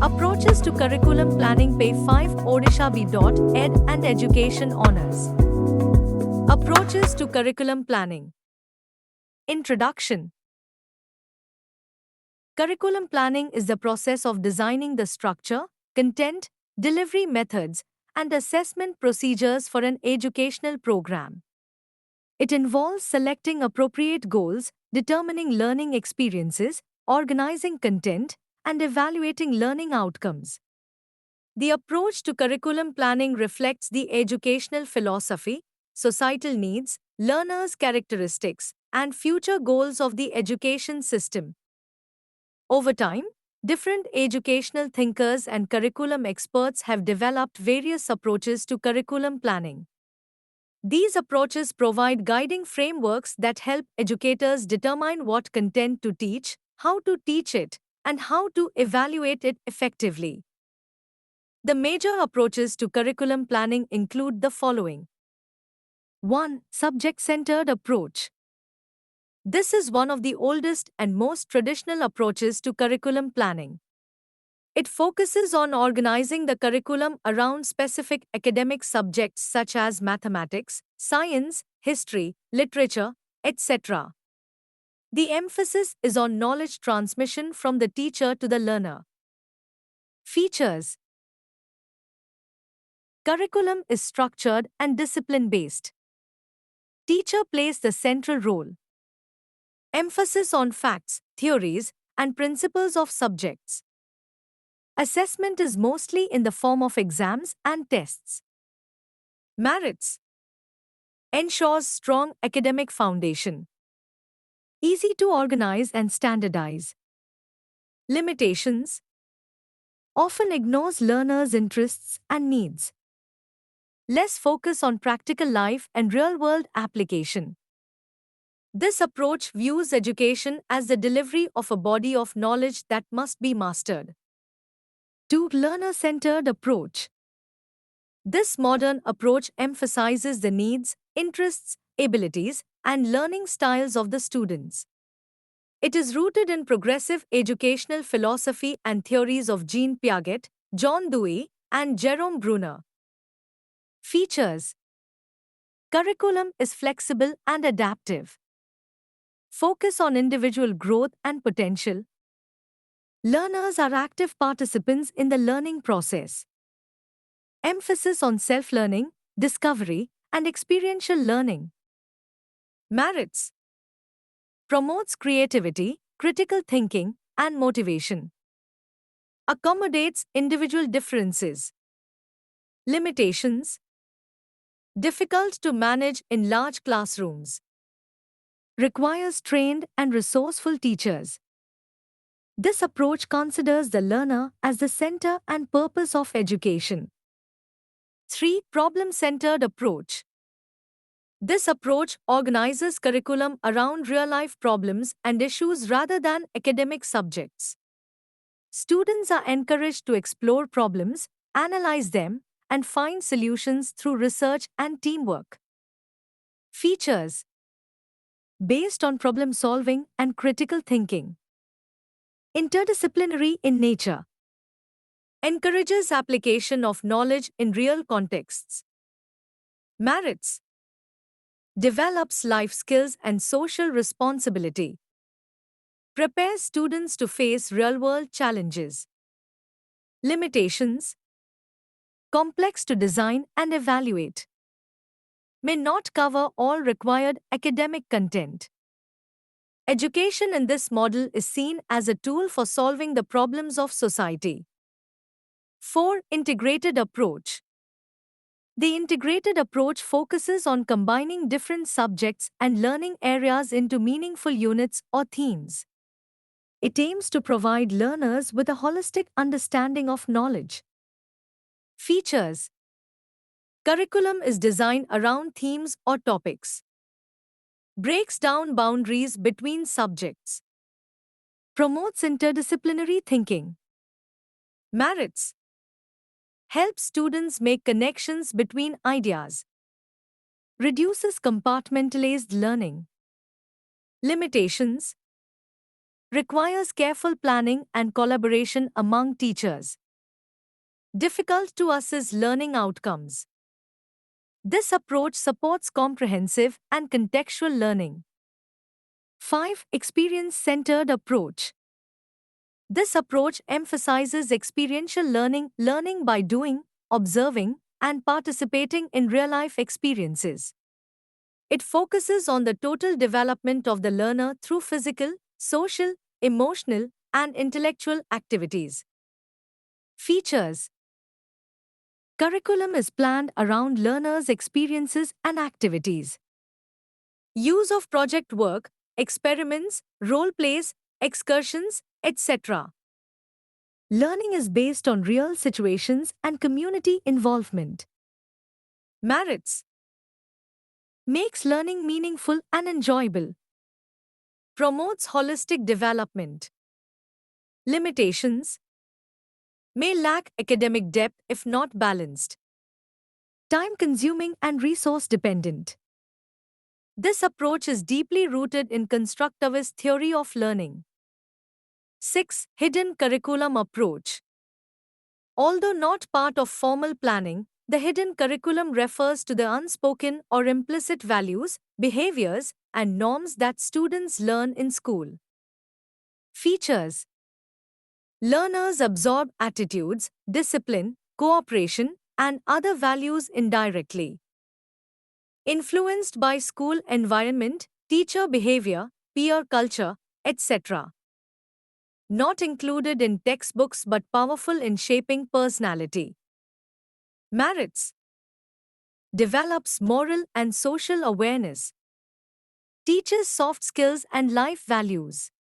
Approaches to curriculum planning pay 5 odisha.ed and education honors. Approaches to curriculum planning. Introduction. Curriculum planning is the process of designing the structure, content, delivery methods, and assessment procedures for an educational program. It involves selecting appropriate goals, determining learning experiences, organizing content, and evaluating learning outcomes. The approach to curriculum planning reflects the educational philosophy, societal needs, learners' characteristics, and future goals of the education system. Over time, different educational thinkers and curriculum experts have developed various approaches to curriculum planning. These approaches provide guiding frameworks that help educators determine what content to teach, how to teach it, and how to evaluate it effectively. The major approaches to curriculum planning include the following. 1. Subject-centered approach. This is one of the oldest and most traditional approaches to curriculum planning. It focuses on organizing the curriculum around specific academic subjects such as mathematics, science, history, literature, etc. The emphasis is on knowledge transmission from the teacher to the learner. Features. Curriculum is structured and discipline-based. Teacher plays the central role. Emphasis on facts, theories, and principles of subjects. Assessment is mostly in the form of exams and tests. Merits. Ensures strong academic foundation. Easy to organize and standardize. Limitations. Often ignores learners' interests and needs. Less focus on practical life and real-world application. This approach views education as the delivery of a body of knowledge that must be mastered. 2. Learner-centered approach. This modern approach emphasizes the needs, interests, abilities, and learning styles of the students. It is rooted in progressive educational philosophy and theories of Jean Piaget, John Dewey, and Jerome Bruner. Features. Curriculum is flexible and adaptive. Focus on individual growth and potential. Learners are active participants in the learning process. Emphasis on self-learning, discovery, and experiential learning. Merits. Promotes creativity, critical thinking, and motivation. Accommodates individual differences. Limitations. Difficult to manage in large classrooms. Requires trained and resourceful teachers. This approach considers the learner as the center and purpose of education. 3. Problem-centered approach. This approach organizes curriculum around real-life problems and issues rather than academic subjects. Students are encouraged to explore problems, analyze them, and find solutions through research and teamwork. Features. Based on problem-solving and critical thinking. Interdisciplinary in nature. Encourages application of knowledge in real contexts. Merits. Develops life skills and social responsibility. Prepares students to face real-world challenges. Limitations. Complex to design and evaluate. May not cover all required academic content. Education in this model is seen as a tool for solving the problems of society. 4. Integrated approach. The integrated approach focuses on combining different subjects and learning areas into meaningful units or themes. It aims to provide learners with a holistic understanding of knowledge. Features. Curriculum is designed around themes or topics. Breaks down boundaries between subjects. Promotes interdisciplinary thinking. Merits. Helps students make connections between ideas. Reduces compartmentalized learning. Limitations. requires careful planning and collaboration among teachers. Difficult to assess learning outcomes. This approach supports comprehensive and contextual learning. 5. Experience-centered approach. This approach emphasizes experiential learning, learning by doing, observing, and participating in real-life experiences. It focuses on the total development of the learner through physical, social, emotional, and intellectual activities. Features. Curriculum is planned around learners' experiences and activities. Use of project work, experiments, role plays, excursions, etc. Learning is based on real situations and community involvement. Merits. Makes learning meaningful and enjoyable. Promotes holistic development. Limitations. May lack academic depth if not balanced. Time-consuming and resource-dependent. This approach is deeply rooted in constructivist theory of learning. 6. Hidden curriculum approach. Although not part of formal planning, the hidden curriculum refers to the unspoken or implicit values, behaviors, and norms that students learn in school. Features. Learners absorb attitudes, discipline, cooperation, and other values indirectly. Influenced by school environment, teacher behavior, peer culture, etc. Not included in textbooks but powerful in shaping personality. Merits. Develops moral and social awareness. Teaches soft skills and life values.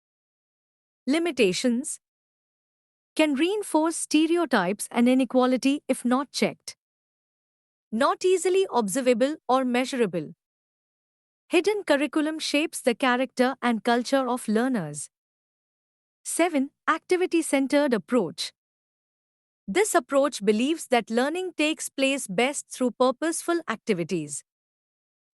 Limitations. Can reinforce stereotypes and inequality if not checked. Not easily observable or measurable. Hidden curriculum shapes the character and culture of learners. 7. Activity-centered approach. This approach believes that learning takes place best through purposeful activities.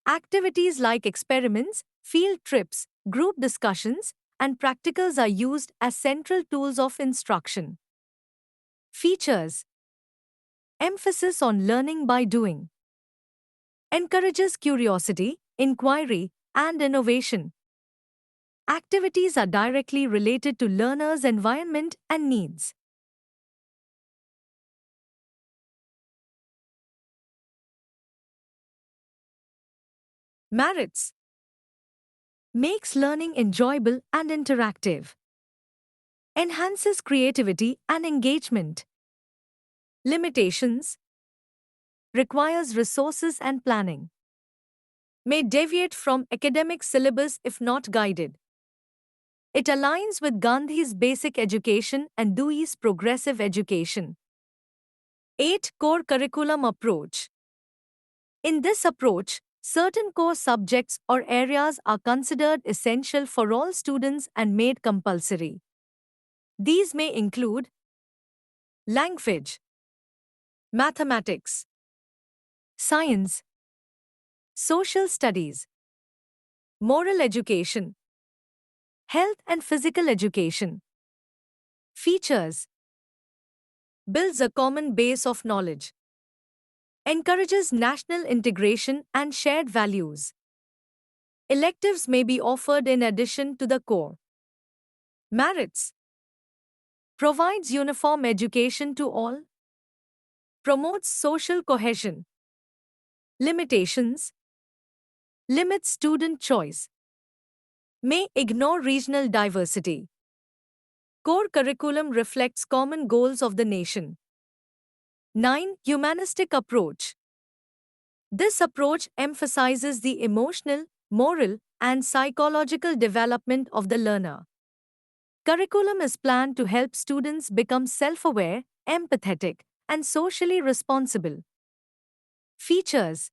Activities like experiments, field trips, group discussions, and practicals are used as central tools of instruction. Features. Emphasis on learning by doing. Encourages curiosity, inquiry, and innovation. Activities are directly related to learners' environment and needs. Merits. Makes learning enjoyable and interactive. Enhances creativity and engagement. Limitations. Requires resources and planning. May deviate from academic syllabus if not guided. It aligns with Gandhi's basic education and Dewey's progressive education. 8. Core curriculum approach. In this approach, certain core subjects or areas are considered essential for all students and made compulsory. These may include language, mathematics, science, social studies, moral education, health and physical education. Features. Builds a common base of knowledge. Encourages national integration and shared values. Electives may be offered in addition to the core. Merits. Provides uniform education to all. Promotes social cohesion. Limitations. Limits student choice. May ignore regional diversity. Core curriculum reflects common goals of the nation. 9. Humanistic approach. This approach emphasizes the emotional, moral, and psychological development of the learner. Curriculum is planned to help students become self-aware, empathetic, and socially responsible. Features.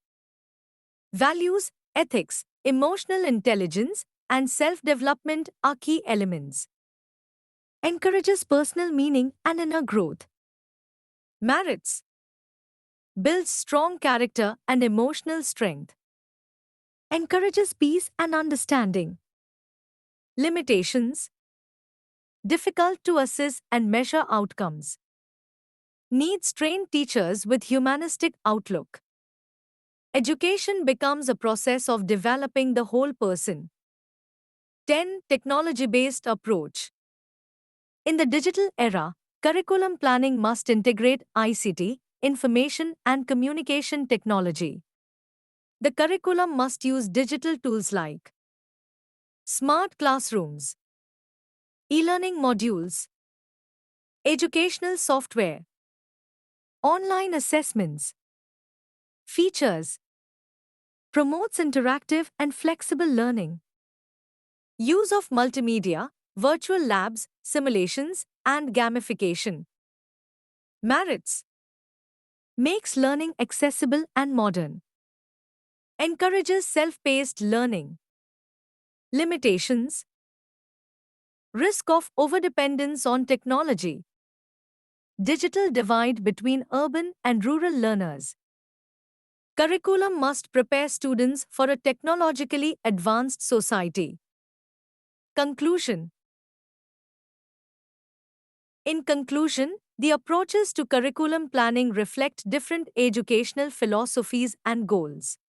Values, ethics, emotional intelligence, and self-development are key elements. Encourages personal meaning and inner growth. Merits. Builds strong character and emotional strength. Encourages peace and understanding. Limitations. difficult to assess and measure outcomes. Needs trained teachers with humanistic outlook. Education becomes a process of developing the whole person. 10. Technology-based approach. In the digital era, curriculum planning must integrate ICT, information and communication technology. The curriculum must use digital tools like smart classrooms, e-learning modules, educational software, online assessments. Features: promotes interactive and flexible learning. Use of multimedia, virtual labs, simulations, and gamification. Merits: makes learning accessible and modern. Encourages self-paced learning. Limitations: risk of overdependence on technology. Digital divide between urban and rural learners. Curriculum must prepare students for a technologically advanced society. Conclusion. In conclusion, the approaches to curriculum planning reflect different educational philosophies and goals.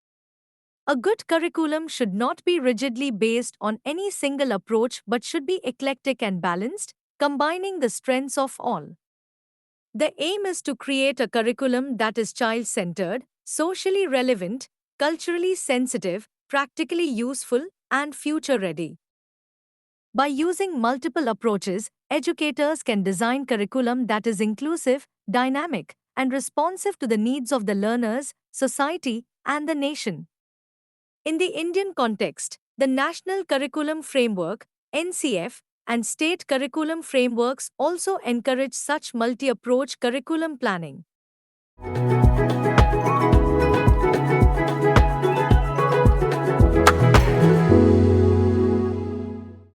A good curriculum should not be rigidly based on any single approach but should be eclectic and balanced, combining the strengths of all. The aim is to create a curriculum that is child-centered, socially relevant, culturally sensitive, practically useful, and future-ready. By using multiple approaches, educators can design curriculum that is inclusive, dynamic, and responsive to the needs of the learners, society, and the nation. In the Indian context, the National Curriculum Framework, NCF, and state curriculum frameworks also encourage such multi-approach curriculum planning.